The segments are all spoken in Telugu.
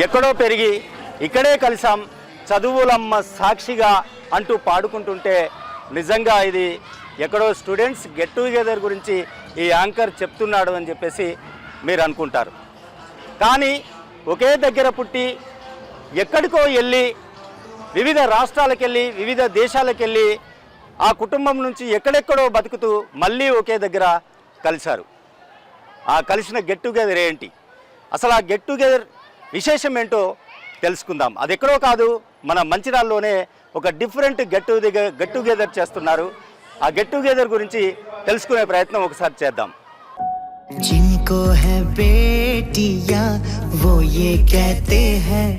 ఎక్కడో పెరిగి ఇక్కడే కలిసాం చదువులమ్మ సాక్షిగా అంటూ పాడుకుంటుంటే నిజంగా ఇది ఎక్కడో స్టూడెంట్స్ గెట్ టుగెదర్ గురించి ఈ యాంకర్ చెప్తున్నాడు అని చెప్పేసి మీరు అనుకుంటారు. కానీ ఒకే దగ్గర పుట్టి ఎక్కడికో వెళ్ళి వివిధ రాష్ట్రాలకు వెళ్ళి వివిధ దేశాలకు వెళ్ళి ఆ కుటుంబం నుంచి ఎక్కడెక్కడో బతుకుతూ మళ్ళీ ఒకే దగ్గర కలిశారు. ఆ కలిసిన గెట్ టుగెదర్ ఏంటి, అసలు ఆ గెట్ టుగెదర్ విశేషం ఏంటో తెలుసుకుందాం. అది ఎక్కడో కాదు, మన మంచిర్యాలలోనే ఒక డిఫరెంట్ గెట్ టుగెదర్ చేస్తున్నారు. ఆ గెట్ టుగెదర్ గురించి తెలుసుకునే ప్రయత్నం ఒకసారి చేద్దాం. जिनको है बेटियां वो ये कहते हैं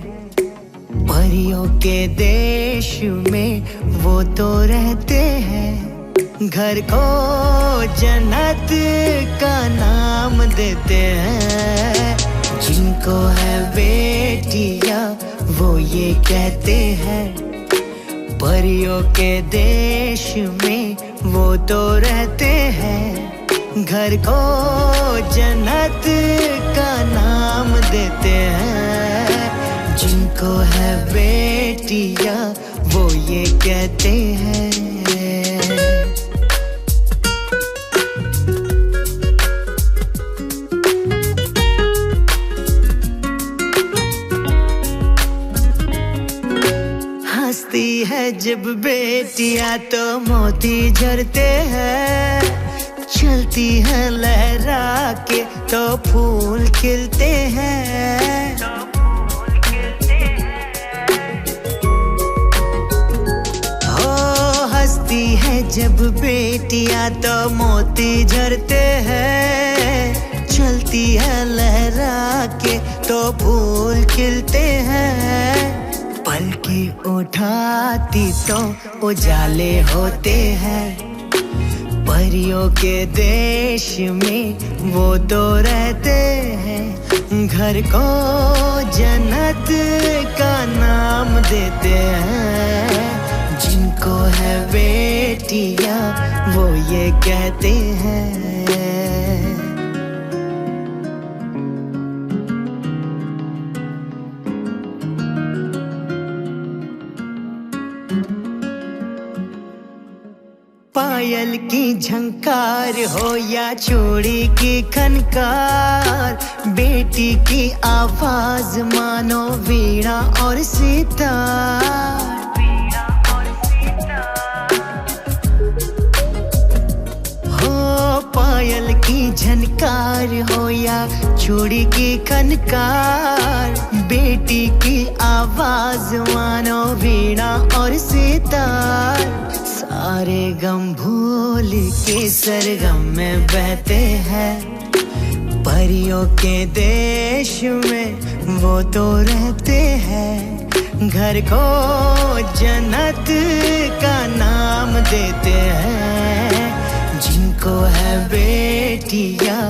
परियों के देश में वो तो रहते हैं, घर को जन्नत का नाम देते हैं. जिनको है बेटियां वो ये कहते हैं परियों के देश में वो तो रहते हैं, घर को जन्नत का नाम देते हैं. जिनको है बेटियां वो ये कहते हैं. हंसती है जब बेटियां तो मोती झरते हैं, चलती है लहरा के तो फूल खिलते हैं. हो हंसती है जब बेटियां तो मोती झरते हैं, चलती है लहरा के तो फूल खिलते हैं. पलकी उठाती तो उजाले होते हैं, परियों के देश में वो तो रहते हैं, घर को जन्नत का नाम देते हैं. जिनको है बेटियां वो ये कहते हैं. पायल की झंकार हो या चूड़ी की खनकार, बेटी की आवाज मानो वीणा और सितार. हो पायल की झनकार हो या चूड़ी की खनकार, बेटी की आवाज मानो वीणा और सितार. सारे गम भूल के सरगम में बहते हैं, परियों के देश में वो तो रहते हैं, घर को जन्नत का नाम देते हैं. जिनको है बेटियां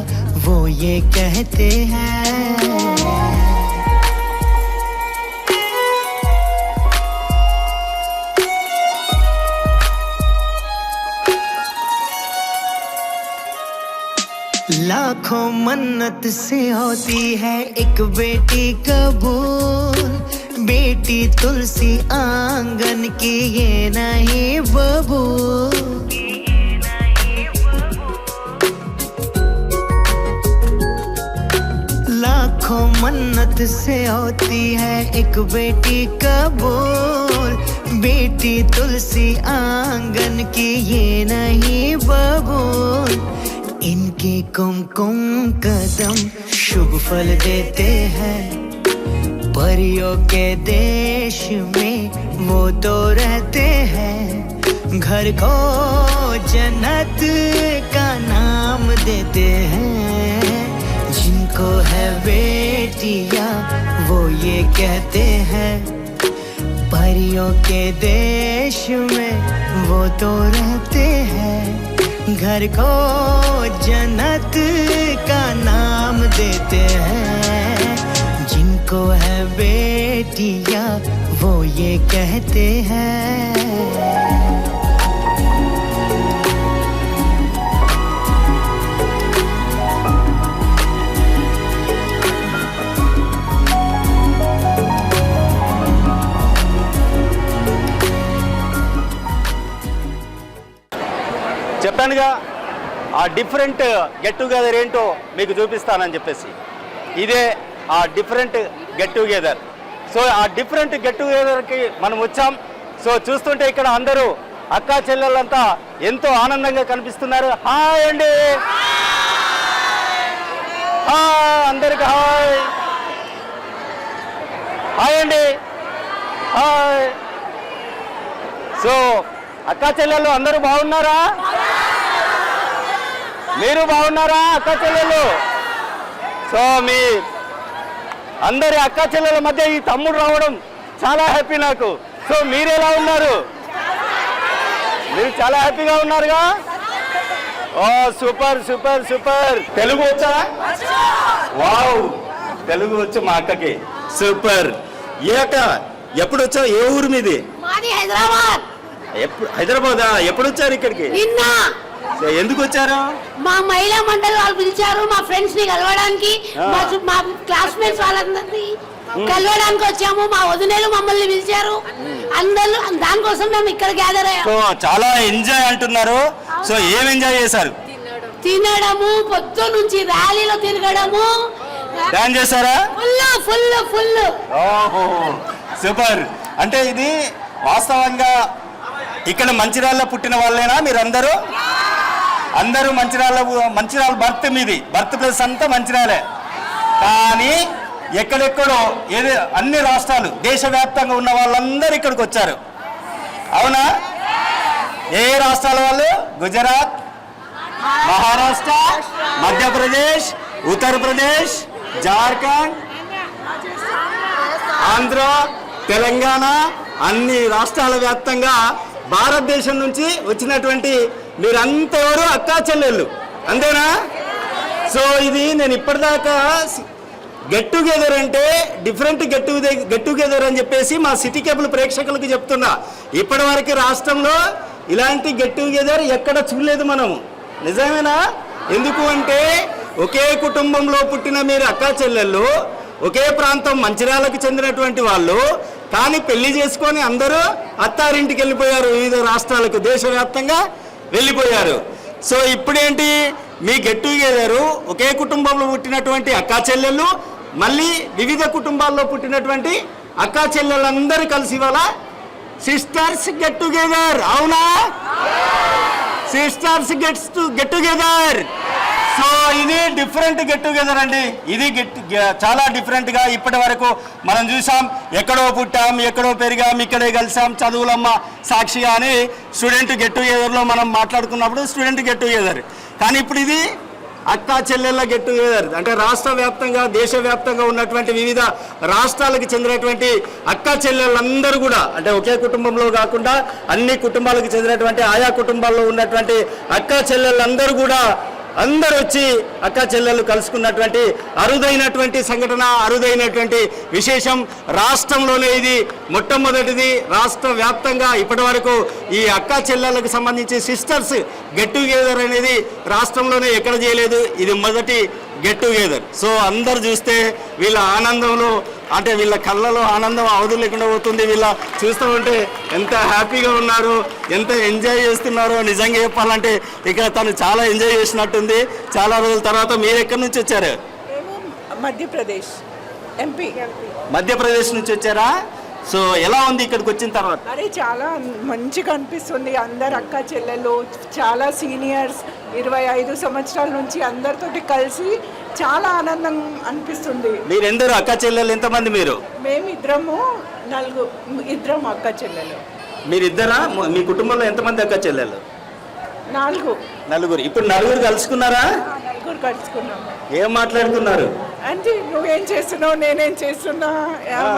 वो ये कहते हैं. लाखों मन्नत से होती है एक बेटी कबूल, बेटी तुलसी आंगन की ये नहीं बबूल. लाखों मन्नत से होती है एक बेटी कबूल, बेटी तुलसी आंगन की ये नहीं बबूल. इनके कुमकुम कदम शुभ फल देते हैं, परियों के देश में वो तो रहते हैं, घर को जन्नत का नाम देते हैं. जिनको है बेटियां वो ये कहते हैं परियों के देश में वो तो रहते हैं, घर को जन्नत का नाम देते हैं. जिनको है बेटियां वो ये कहते हैं. సడన్గా ఆ డిఫరెంట్ గెట్ టుగెదర్ ఏంటో మీకు చూపిస్తానని చెప్పేసి ఇదే ఆ డిఫరెంట్ గెట్ టుగెదర్. సో ఆ డిఫరెంట్ గెట్ టుగెదర్కి మనం వచ్చాం. సో చూస్తుంటే ఇక్కడ అందరూ అక్కా చెల్లెళ్ళంతా ఎంతో ఆనందంగా కనిపిస్తున్నారు. హాయ్ అండి, హాయ్ అందరికి హాయ్, హాయ్ అండి, హాయ్. సో అక్కా చెల్లెళ్ళు అందరూ బాగున్నారా? మీరు బాగున్నారా అక్కా చెల్లెళ్ళు? సో మీ అందరి అక్కా చెల్లెల మధ్య ఈ తమ్ముడు రావడం చాలా హ్యాపీ నాకు. సో మీరు ఎలా ఉన్నారు? మీరు చాలా హ్యాపీగా ఉన్నారుగా? ఓ సూపర్ సూపర్ సూపర్. తెలుగు వచ్చా? వావ్, తెలుగు వచ్చు మా అక్కకి. సూపర్. ఏ అక్క ఎప్పుడు వచ్చావు? ఏ ఊరు మీది? మాది హైదరాబాద్. హైదరాబాదా? ఎప్పుడు వచ్చారు ఇక్కడికి? నిన్న. ఎందుకు వచ్చారు? మా మహిళా మండలి వాళ్ళు పిలిచారు మా ఫ్రెండ్స్ ని కలవడానికి, మా క్లాస్మేట్స్ వాళ్ళందరినీ కలవడానికి వచ్చాము. మా వదినేలు మమ్మల్ని పిలిచారు, అందరూ దానికోసం మేము ఇక్కడ గ్యాదర్ అయ్యాము. సో చాలా ఎంజాయ్ అంటున్నారు. సో ఏం ఎంజాయ్ చేశారు? తినడము, పొద్దు నుంచి ర్యాలీలో తిరగడము, డాన్స్ చేశారా? Full full full. ఓహో సూపర్. అంటే ఇది వాస్తవంగా ఇక్కడ మంచిర్యాలలో పుట్టిన వాళ్ళేనా మీరందరూ? అందరూ మంచిర్యాల బర్త్ మీది, బర్త్ ప్లేస్ అంతా మంచిర్యాలే. కానీ ఎక్కడెక్కడో ఏదో అన్ని రాష్ట్రాలు దేశవ్యాప్తంగా ఉన్న వాళ్ళందరూ ఇక్కడికి వచ్చారు. అవునా? ఏ రాష్ట్రాల వాళ్ళు? గుజరాత్, మహారాష్ట్ర, మధ్యప్రదేశ్, ఉత్తరప్రదేశ్, జార్ఖండ్, ఆంధ్ర, తెలంగాణ, అన్ని రాష్ట్రాల వ్యాప్తంగా భారతదేశం నుంచి వచ్చినటువంటి మీరంతా ఎవరు? అక్కా చెల్లెళ్ళు, అంతేనా? సో ఇది నేను ఇప్పటిదాకా గెట్ టుగెదర్ అంటే డిఫరెంట్ గెట్ టుగెదర్ అని చెప్పేసి మా సిటీ కేబుల్ ప్రేక్షకులకు చెప్తున్నా. ఇప్పటి వరకు రాష్ట్రంలో ఇలాంటి గెట్ టుగెదర్ ఎక్కడ చూడలేదు మనం. నిజమేనా? ఎందుకు అంటే ఒకే కుటుంబంలో పుట్టిన మీరు అక్కా చెల్లెళ్ళు, ఒకే ప్రాంతం మంచిర్యాలకు చెందినటువంటి వాళ్ళు, కానీ పెళ్లి చేసుకొని అందరూ అత్తారింటికి వెళ్ళిపోయారు, వివిధ రాష్ట్రాలకు దేశవ్యాప్తంగా వెళ్ళిపోయారు. సో ఇప్పుడేంటి మీ గెట్ టుగెదరు? ఒకే కుటుంబంలో పుట్టినటువంటి అక్కా చెల్లెళ్ళు మళ్ళీ వివిధ కుటుంబాల్లో పుట్టినటువంటి అక్కా చెల్లెళ్ళందరూ కలిసి ఇవాళ సిస్టర్స్ గెట్ టుగెదర్. అవునా? Sisters get together. సో ఇది డిఫరెంట్ గెట్ టుగెదర్ అండి. ఇది చాలా డిఫరెంట్గా ఇప్పటి వరకు మనం చూసాం. ఎక్కడో పుట్టాం, ఎక్కడో పెరిగాం, ఇక్కడే కలిసాం, చదువులమ్మ సాక్షిగా అని స్టూడెంట్ గెట్ టుగెదర్లో మనం మాట్లాడుకున్నప్పుడు స్టూడెంట్ గెట్ టుగెదర్. కానీ ఇప్పుడు ఇది అక్కా చెల్లెళ్ళ గెట్ టుగెదర్. అంటే రాష్ట్ర వ్యాప్తంగా దేశవ్యాప్తంగా ఉన్నటువంటి వివిధ రాష్ట్రాలకు చెందినటువంటి అక్కా చెల్లెళ్ళందరూ కూడా, అంటే ఒకే కుటుంబంలో కాకుండా అన్ని కుటుంబాలకు చెందినటువంటి ఆయా కుటుంబాల్లో ఉన్నటువంటి అక్కా చెల్లెళ్ళందరూ కూడా అందరూ వచ్చి అక్కా చెల్లెళ్ళు కలుసుకున్నటువంటి అరుదైనటువంటి సంఘటన, అరుదైనటువంటి విశేషం. రాష్ట్రంలోనే ఇది మొట్టమొదటిది. రాష్ట్ర వ్యాప్తంగా ఇప్పటి వరకు ఈ అక్కా చెల్లెళ్ళకు సంబంధించి సిస్టర్స్ గెట్ టుగెదర్ అనేది రాష్ట్రంలోనే ఎక్కడ చేయలేదు. ఇది మొదటి గెట్ టుగెదర్. సో అందరు చూస్తే వీళ్ళ ఆనందంలో, అంటే వీళ్ళ కళ్ళలో ఆనందం అవధులు లేకుండా పోతుంది. వీళ్ళ చూస్తూ ఉంటే ఎంత హ్యాపీగా ఉన్నారు, ఎంత ఎంజాయ్ చేస్తున్నారో. నిజంగా చెప్పాలంటే ఇక్కడ తను చాలా ఎంజాయ్ చేసినట్టుంది. చాలా రోజుల తర్వాత మీరు ఎక్కడి నుంచి వచ్చారు? మధ్యప్రదేశ్, ఎంపీ. మధ్యప్రదేశ్ నుంచి వచ్చారా? సో ఎలా ఉంది ఇక్కడికి వచ్చిన తర్వాత? అరే చాలా మంచిగా అనిపిస్తుంది. అందరు అక్క చెల్లెలు, చాలా సీనియర్స్, 25 సంవత్సరాల నుంచి అందరితోటి కలిసి చాలా ఆనందం అనిపిస్తుంది. మీరు ఎందరు అక్క చెల్లెలు? ఎంతమంది మీరు? మేము ఇద్దరం అక్క చెల్లెలు. మీరిద్దరా? మీ కుటుంబంలో ఎంతమంది అక్క చెల్లెలు? 4. నలుగురు. ఇప్పుడు నలుగురు కలుసుకున్నారా? 4 కలుసుకున్నాము. ఏం మాట్లాడుతున్నారు? అంటే నువ్వేం చేస్తున్నావు, నేనేం చేస్తున్నా,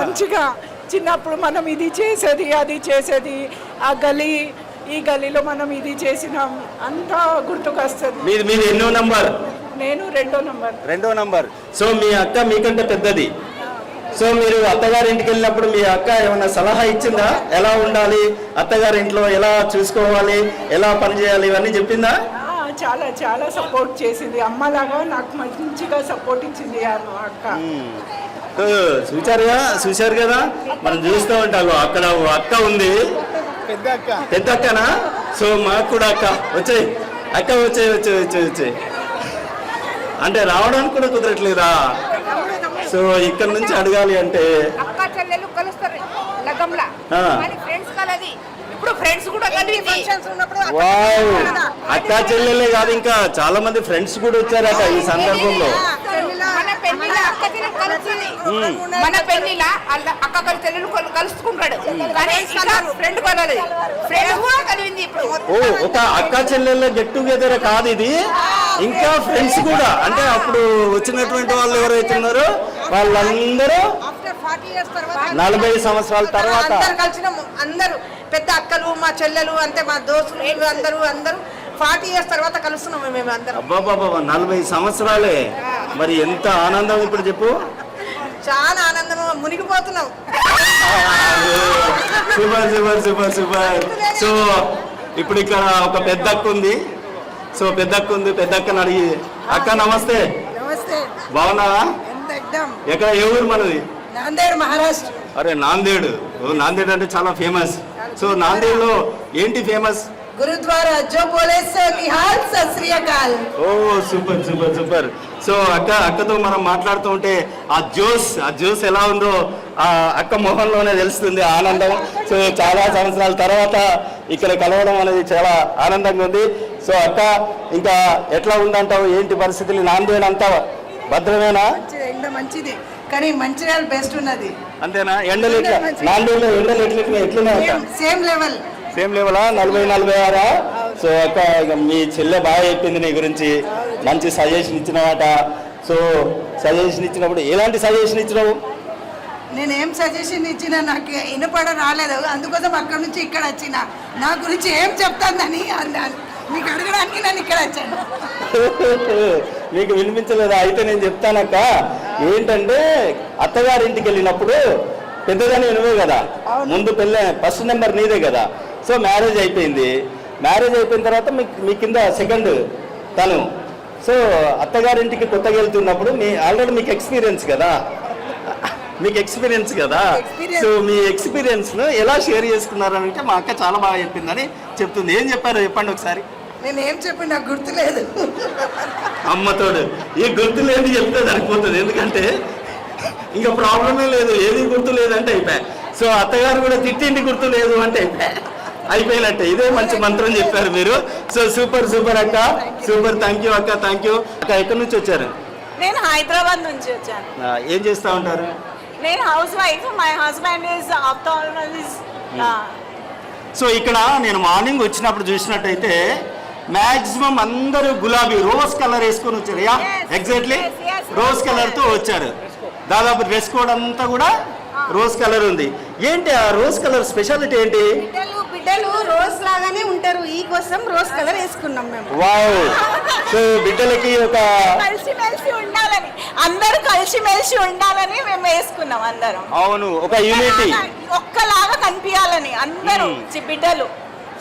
మంచిగా. చిన్నప్పుడు మనం ఇది చేసేది, అది చేసేది, ఆ గలీ, ఈ గలీలో మనం ఇది చేసినాం, అంతా గుర్తుకొస్తుంది. మీరు ఎన్నో నంబర్? నేను 2వ నంబర్. 2వ నంబర్. సో మీ అక్క మీకంటే పెద్దది. సో మీరు అత్తగారింటికి వెళ్ళినప్పుడు మీ అక్క ఏమైనా సలహా ఇచ్చిందా? ఎలా ఉండాలి, అత్తగారింట్లో ఎలా చూసుకోవాలి, ఎలా పనిచేయాలి, ఇవన్నీ చెప్పిందా? చాలా చాలా సపోర్ట్ చేసింది. అమ్మలాగా నాకు మంచిగా సపోర్ట్ ఇచ్చింది ఆ అక్క. చూశారు కదా, మనం చూస్తూ ఉంటాము. అక్కడ అక్క ఉంది, పెద్ద అక్కనా? సో మాకు కూడా అక్క వచ్చాయి. అక్క వచ్చే అంటే రావడానికి కూడా కుదరట్లేదా? సో ఇక్కడ నుంచి అడగాలి అంటే అక్క చెల్లెలు కలుస్తారు లగ్గంలా ఆ. కానీ ఫ్రెండ్స్ కలది ఇప్పుడు ఫ్రెండ్స్ కూడా కలిసి వావ్, అక్క చెల్లెలే కాదు ఇంకా చాలా మంది ఫ్రెండ్స్ కూడా వచ్చారట ఈ సందర్భంలో. మన పెళ్లిలో అక్క చెల్లెలు కలుస్తుంది మన పెళ్లిలో అక్క చెల్లెలు కలుసుకుంటాడు కానీ ఫ్రెండ్ కలది ఫ్రెండ్ కూడా కలిగింది ఇప్పుడు ఓ, ఒక అక్క చెల్లెళ్ళ గెట్ టుగెదర్ కాదు ఇది, ఇంకా ఫ్రెండ్స్ కూడా. అంటే అప్పుడు వచ్చినటువంటి వాళ్ళు ఎవరైతే ఉన్నారో వాళ్ళందరూ 40 సంవత్సరాల తర్వాత కలిసినాము. అందరూ పెద్ద అక్కలు మా చెల్లెలు అంతే మా దోస్తులు అందరూ 40 years తర్వాత కలుస్తున్నాము మేము అందరం. అబ్బాబాబా 40 సంవత్సరాలే, మరి ఎంత ఆనందం ఇప్పుడు చెప్పు. చాలా ఆనందం, మునిగిపోతున్నాం. Super super super super. So ఇప్పుడు ఇక్కడ ఒక పెద్ద అక్క ఉంది. సో పెద్ద అక్కని అడిగి, అక్క నమస్తే, నమస్తే. బాగున్నావా? ఎక్దమ్. ఎక్కడ ఏ ఊరు మనది? నాందేడ్, మహారాష్ట్ర. అరే నాందేడ్, నాందేడ్ అంటే చాలా ఫేమస్. సో నాందేడ్ లో ఏంటి ఫేమస్? గురుద్వారా జో బోలే సో నిహాల్ సత్ శ్రీ అకాల్. ఓ సూపర్ సూపర్ సూపర్. సో అక్కతో మనం మాట్లాడుతూ ఉంటే ఆ జోస్ ఎలా ఉందో ఆ అక్క మొహంలోనే తెలుస్తుంది ఆనందం. సో చాలా సంవత్సరాల తర్వాత ఇక్కడ కలవడం అనేది చాలా ఆనందంగా ఉంది. సో అక్క ఇంకా ఎట్లా ఉందంటావు, ఏంటి పరిస్థితులు? నాందేడ్ అంతా భద్రమేనా? మంచిది కానీ మంచిర్యాల బెస్ట్ ఉన్నది. అంతేనా? ఎండలు ఎట్లా నాందేడ్లో ఎండలు ఎట్లున్నాయి అక్క? Same level. సేమ్ లెవెలా? 40-46. సో అక్క ఇక మీ చెల్లె బాగా చెప్పింది నీ గురించి, మంచి సజెషన్ ఇచ్చినమాట. సో సజెషన్ ఇచ్చినప్పుడు ఎలాంటి సజెషన్ ఇచ్చినావు? నేనేం సజెషన్ ఇచ్చినా నాకు వినపడ రాలేదు, అందుకోసం అక్కడ నుంచి ఇక్కడ వచ్చిన. నా గురించి ఏం చెప్తానని మీకు అడగడానికి నేను ఇక్కడ వచ్చాను. మీకు వినిపించలేదా? అయితే నేను చెప్తానక్క. ఏంటంటే అత్తగారింటికి వెళ్ళినప్పుడు పెద్దదాన్ని నువ్వే కదా, ముందు పెళ్ళి ఫస్ట్ నెంబర్ నీదే కదా. సో మ్యారేజ్ అయిపోయింది. మ్యారేజ్ అయిపోయిన తర్వాత మీ కింద సెకండ్ తను. సో అత్తగారింటికి కొత్తగా వెళ్తున్నప్పుడు ఆల్రెడీ మీకు ఎక్స్పీరియన్స్ కదా, సో మీ ఎక్స్పీరియన్స్ను ఎలా షేర్ చేసుకున్నారంటే మా అక్క చాలా బాగా చెప్పిందని చెప్తుంది. ఏం చెప్పారో చెప్పండి ఒకసారి. నేనేం చెప్పి నాకు గుర్తులేదు. అమ్మతోడు ఈ గుర్తు లేదు చెప్తే సరిపోతుంది, ఎందుకంటే ఇంకా ప్రాబ్లమే లేదు. ఏది గుర్తు లేదంటే అయిపోయా. సో అత్తగారు కూడా తిట్టింది గుర్తు లేదు అంటే అయిపోయినట్టే. ఇదే మంచి మంత్రం చెప్పారు మీరు. సో సూపర్ సూపర్ అక్క, సూపర్. థ్యాంక్ యూ అక్క, థ్యాంక్ యూ అక్క. ఎక్కడి నుంచి వచ్చారు? నేను హైదరాబాద్ నుంచి వచ్చాను. ఏం చేస్తూ ఉంటారు? నేను housewife. My husband is ophthalmologist. So ఇక్కడ నేను మార్నింగ్ వచ్చినప్పుడు చూసినట్టయితే మ్యాక్సిమం అందరూ గులాబీ రోజ్ కలర్ వేసుకొని వచ్చారు. యా ఎగ్జాక్ట్లీ రోజ్ కలర్తో వచ్చారు. దాదాపు డ్రెస్ కోడ్ అంతా కూడా రోజ్ కలర్ ఉంది. ఏంటి ఆ రోజ్ కలర్ స్పెషాలిటీ ఏంటి? బిడ్డలు రోజ్ లాగానే ఉంటారు, ఈ కోసం రోజ్ కలర్ వేసుకున్నాం మేము. వావ్. సో బిడ్డలకి ఒక కలిసిమెలిసి ఉండాలని, అందరూ కలిసిమెలిసి ఉండాలని మేము వేసుకున్నాం అందరం. అవును, ఒక యూనిటీ, ఒక్కలాగా కనిపించాలని అందరూ బిడ్డలు.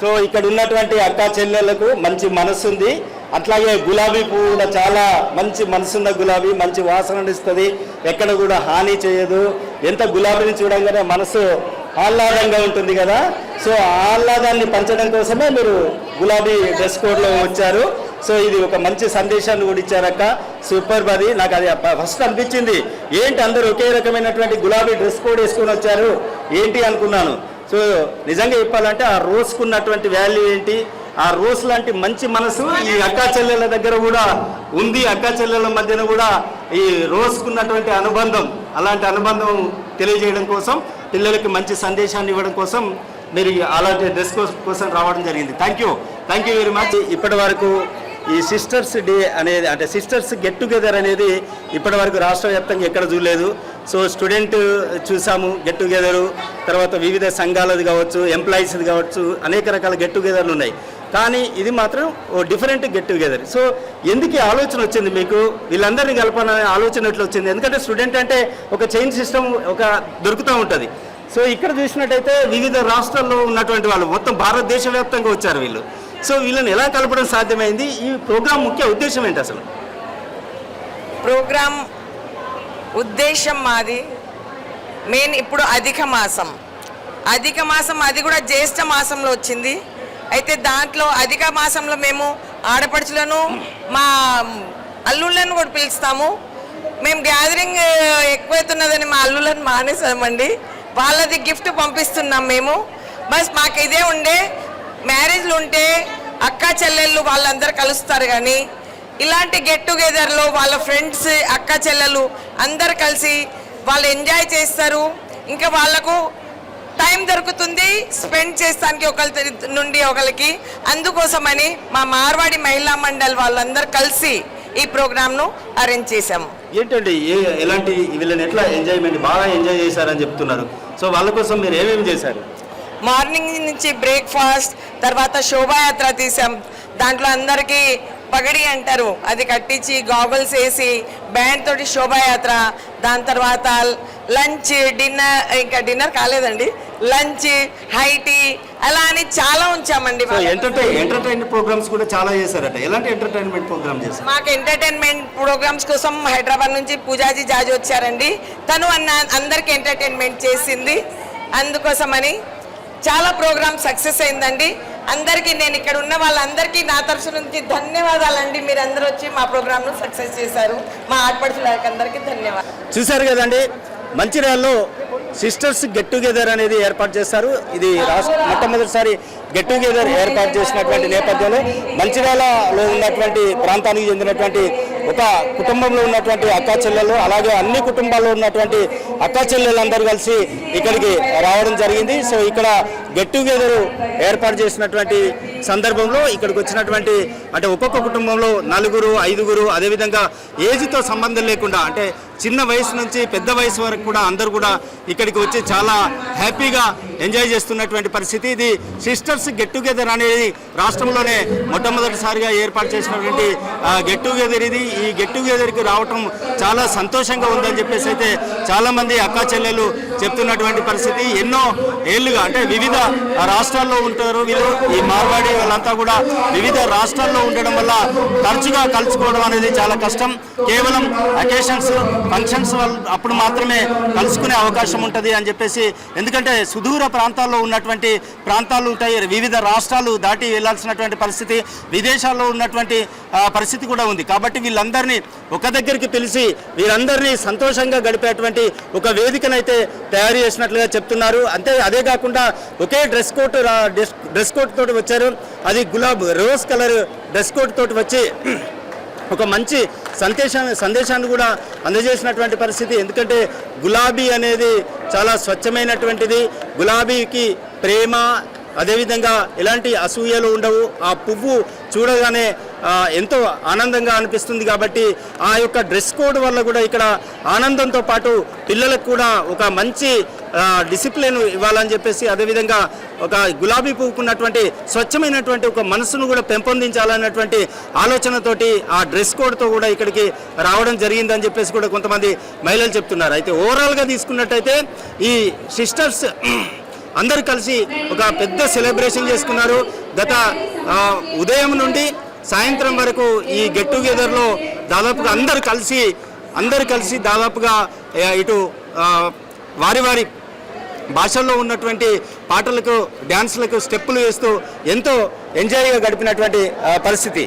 సో ఇక్కడ ఉన్నటువంటి అక్క చెల్లెలకు మంచి మనసు ఉంది. అట్లాగే గులాబీ పువ్వు కూడా చాలా మంచి మనసున్న గులాబీ, మంచి వాసన ఇస్తుంది, ఎక్కడ కూడా హాని చేయదు. ఎంత గులాబీని చూడంగానే మనసు ఆహ్లాదంగా ఉంటుంది కదా. సో ఆహ్లాదాన్ని పంచడం కోసమే మీరు గులాబీ డ్రెస్ కోడ్లో వచ్చారు. సో ఇది ఒక మంచి సందేశాన్ని కూడా ఇచ్చారక్క. సూపర్. అది నాకు అది ఫస్ట్ అనిపించింది, ఏంటి అందరూ ఒకే రకమైనటువంటి గులాబీ డ్రెస్ కోడ్ వేసుకొని వచ్చారు ఏంటి అనుకున్నాను. సో నిజంగా చెప్పాలంటే ఆ రోజుకున్నటువంటి వాల్యూ ఏంటి, ఆ రోజ్ లాంటి మంచి మనసు ఈ అక్కా చెల్లెల దగ్గర కూడా ఉంది. అక్కా చెల్లెల మధ్యన కూడా ఈ రోజుకున్నటువంటి అనుబంధం, అలాంటి అనుబంధం తెలియజేయడం కోసం, పిల్లలకి మంచి సందేశాన్ని ఇవ్వడం కోసం మీరు అలాంటి డ్రెస్ కోసం రావడం జరిగింది. Thank you very much. ఇప్పటి వరకు ఈ సిస్టర్స్ డే అనేది, అంటే సిస్టర్స్ గెట్ టుగెదర్ అనేది ఇప్పటి వరకు రాష్ట్ర వ్యాప్తంగా ఎక్కడ చూడలేదు. సో స్టూడెంట్ చూసాము గెట్ టుగెదరు, తర్వాత వివిధ సంఘాలది కావచ్చు, ఎంప్లాయీస్ది కావచ్చు, అనేక రకాల గెట్ టుగెదర్లు ఉన్నాయి. కానీ ఇది మాత్రం ఓ డిఫరెంట్ గెట్ టుగెదర్. సో ఎందుకు ఈ ఆలోచన వచ్చింది మీకు, వీళ్ళందరినీ కలపాలనే ఆలోచన ఎట్లా వచ్చింది? ఎందుకంటే స్టూడెంట్ అంటే ఒక చైన్ సిస్టమ్ ఒక దొరుకుతూ ఉంటుంది. సో ఇక్కడ చూసినట్టయితే వివిధ రాష్ట్రాల్లో ఉన్నటువంటి వాళ్ళు మొత్తం భారతదేశ వ్యాప్తంగా వచ్చారు వీళ్ళు. సో వీళ్ళని ఎలా కలపడం సాధ్యమైంది? ఈ ప్రోగ్రామ్ ముఖ్య ఉద్దేశం ఏంటి అసలు? ప్రోగ్రామ్ ఉద్దేశం మాది మెయిన్ ఇప్పుడు అధిక మాసం అది కూడా జ్యేష్ఠ మాసంలో వచ్చింది. అయితే దాంట్లో అధిక మాసంలో మేము ఆడపడుచులను మా అల్లుళ్ళను కూడా పిలుస్తాము. మేము గ్యాదరింగ్ ఎక్కువైతున్నదని మా అల్లుళ్ళని మానేసామండి. వాళ్ళది గిఫ్ట్ పంపిస్తున్నాం మేము. బస్ మాకు ఇదే ఉండే, మ్యారేజ్లు ఉంటే అక్క చెల్లెళ్ళు వాళ్ళందరూ కలుస్తారు, కానీ ఇలాంటి గెట్ టుగెదర్లో వాళ్ళ ఫ్రెండ్స్ అక్క చెల్లెలు అందరు కలిసి వాళ్ళు ఎంజాయ్ చేస్తారు. ఇంకా వాళ్ళకు టైం దొరుకుతుంది స్పెండ్ చేస్తానికి ఒకరి నుండి ఒకరికి. అందుకోసమని మా మార్వాడి మహిళా మండలి వాళ్ళందరూ కలిసి ఈ ప్రోగ్రామ్ను అరేంజ్ చేశాము. ఏంటండి ఎలాంటి వీళ్ళని ఎట్లా ఎంజాయ్మెంట్ బాగా ఎంజాయ్ చేశారని చెప్తున్నారు. సో వాళ్ళ కోసం మీరు ఏమేమి చేశారు? మార్నింగ్ నుంచి బ్రేక్ఫాస్ట్, తర్వాత శోభాయాత్ర తీసాం. దాంట్లో అందరికీ పగడి అంటారు, అది కట్టించి గాగుల్స్ వేసి బ్యాండ్ తోటి శోభాయాత్ర. దాని తర్వాత లంచ్, డిన్నర్, ఇంకా డిన్నర్ కాలేదండి, లంచ్, హైటీ, అలా అని చాలా ఉంచామండి. ఎంటర్టైన్మెంట్ ప్రోగ్రామ్స్ కూడా చాలా చేశారట. ఎలాంటి ఎంటర్టైన్మెంట్ ప్రోగ్రామ్ చేశారు? మాకు ఎంటర్టైన్మెంట్ ప్రోగ్రామ్స్ కోసం హైదరాబాద్ నుంచి పూజాజీ జాజీ వచ్చారండి. తను అందరికి ఎంటర్టైన్మెంట్ చేసింది. అందుకోసమని చాలా ప్రోగ్రామ్ సక్సెస్ అయిందండి. అందరికీ, నేను ఇక్కడ ఉన్న వాళ్ళందరికీ నా తరఫు నుంచి ధన్యవాదాలండి. మీరందరూ వచ్చి మా ప్రోగ్రామ్ను సక్సెస్ చేశారు. మా ఆడపడుచులకి అందరికీ ధన్యవాదాలు. చూశారు కదండి, మంచిర్యాలలో సిస్టర్స్ గెట్ టుగెదర్ అనేది ఏర్పాటు చేస్తారు. ఇది మొట్టమొదటిసారి గెట్ టుగెదర్ ఏర్పాటు చేసినటువంటి నేపథ్యంలో మంచిర్యాలలో ఉన్నటువంటి ప్రాంతానికి చెందినటువంటి ఒక కుటుంబంలో ఉన్నటువంటి అక్కా చెల్లెలు, అలాగే అన్ని కుటుంబాల్లో ఉన్నటువంటి అక్కా చెల్లెలందరూ కలిసి ఇక్కడికి రావడం జరిగింది. సో ఇక్కడ గెట్ టుగెదర్ ఏర్పాటు చేసినటువంటి సందర్భంలో ఇక్కడికి వచ్చినటువంటి అంటే ఒక్కొక్క కుటుంబంలో 4, 5, అదేవిధంగా ఏజ్తో సంబంధం లేకుండా అంటే చిన్న వయసు నుంచి పెద్ద వయసు వరకు కూడా అందరూ కూడా ఇక్కడికి వచ్చి చాలా హ్యాపీగా ఎంజాయ్ చేస్తున్నటువంటి పరిస్థితి. ఇది సిస్టర్స్ గెట్ టుగెదర్ అనేది రాష్ట్రంలోనే మొట్టమొదటిసారిగా ఏర్పాటు చేసినటువంటి గెట్ టుగెదర్ ఇది. ఈ గెట్ టుగెదర్కి రావటం చాలా సంతోషంగా ఉందని చెప్పేసి అయితే చాలామంది అక్కా చెల్లెలు చెప్తున్నటువంటి పరిస్థితి. ఎన్నో ఏళ్ళుగా అంటే వివిధ రాష్ట్రాల్లో ఉంటారు వీళ్ళు, ఈ మార్వాడి వాళ్ళంతా కూడా వివిధ రాష్ట్రాల్లో ఉండడం వల్ల తరచుగా కలుసుకోవడం అనేది చాలా కష్టం. కేవలం అకేషన్స్, ఫంక్షన్స్ అప్పుడు మాత్రమే కలుసుకునే అవకాశం ఉంటుంది అని చెప్పేసి, ఎందుకంటే సుదూర ప్రాంతాల్లో ఉన్నటువంటి ప్రాంతాలు ఉంటాయి, వివిధ రాష్ట్రాలు దాటి వెళ్లాల్సినటువంటి పరిస్థితి, విదేశాల్లో ఉన్నటువంటి పరిస్థితి కూడా ఉంది. కాబట్టి వీళ్ళందరినీ ఒక దగ్గరికి పిలిచి వీరందరినీ సంతోషంగా గడిపేటువంటి ఒక వేదికనైతే తయారు చేసినట్లుగా చెప్తున్నారు. అదే కాకుండా ఒకే డ్రెస్ కోడ్ తోటి వచ్చారు. అది రోజ్ కలర్ డ్రెస్ కోడ్ తోటి వచ్చి ఒక మంచి సందేశాన్ని కూడా అందజేసినటువంటి పరిస్థితి. ఎందుకంటే గులాబీ అనేది చాలా స్వచ్ఛమైనటువంటిది. గులాబీకి ప్రేమ, అదేవిధంగా ఎలాంటి అసూయలు ఉండవు. ఆ పువ్వు చూడగానే ఎంతో ఆనందంగా అనిపిస్తుంది. కాబట్టి ఆ యొక్క డ్రెస్ కోడ్ వల్ల కూడా ఇక్కడ ఆనందంతో పాటు పిల్లలకు కూడా ఒక మంచి డిసిప్లిన్ ఇవ్వాలని చెప్పేసి, అదేవిధంగా ఒక గులాబీ పువ్వుకున్నటువంటి స్వచ్ఛమైనటువంటి ఒక మనసును కూడా పెంపొందించాలన్నటువంటి ఆలోచనతోటి ఆ డ్రెస్ కోడ్తో కూడా ఇక్కడికి రావడం జరిగిందని చెప్పేసి కూడా కొంతమంది మహిళలు చెప్తున్నారు. అయితే ఓవరాల్గా తీసుకున్నట్టయితే ఈ సిస్టర్స్ అందరూ కలిసి ఒక పెద్ద సెలబ్రేషన్ చేసుకున్నారు. గత ఉదయం నుండి సాయంత్రం వరకు ఈ గెట్ టుగెదర్లో దాదాపుగా అందరు కలిసి దాదాపుగా ఇటు వారి వారి భాషల్లో ఉన్నటువంటి పాటలకు, డ్యాన్స్లకు స్టెప్పులు వేస్తూ ఎంతో ఎంజాయ్గా గడిపినటువంటి పరిస్థితి.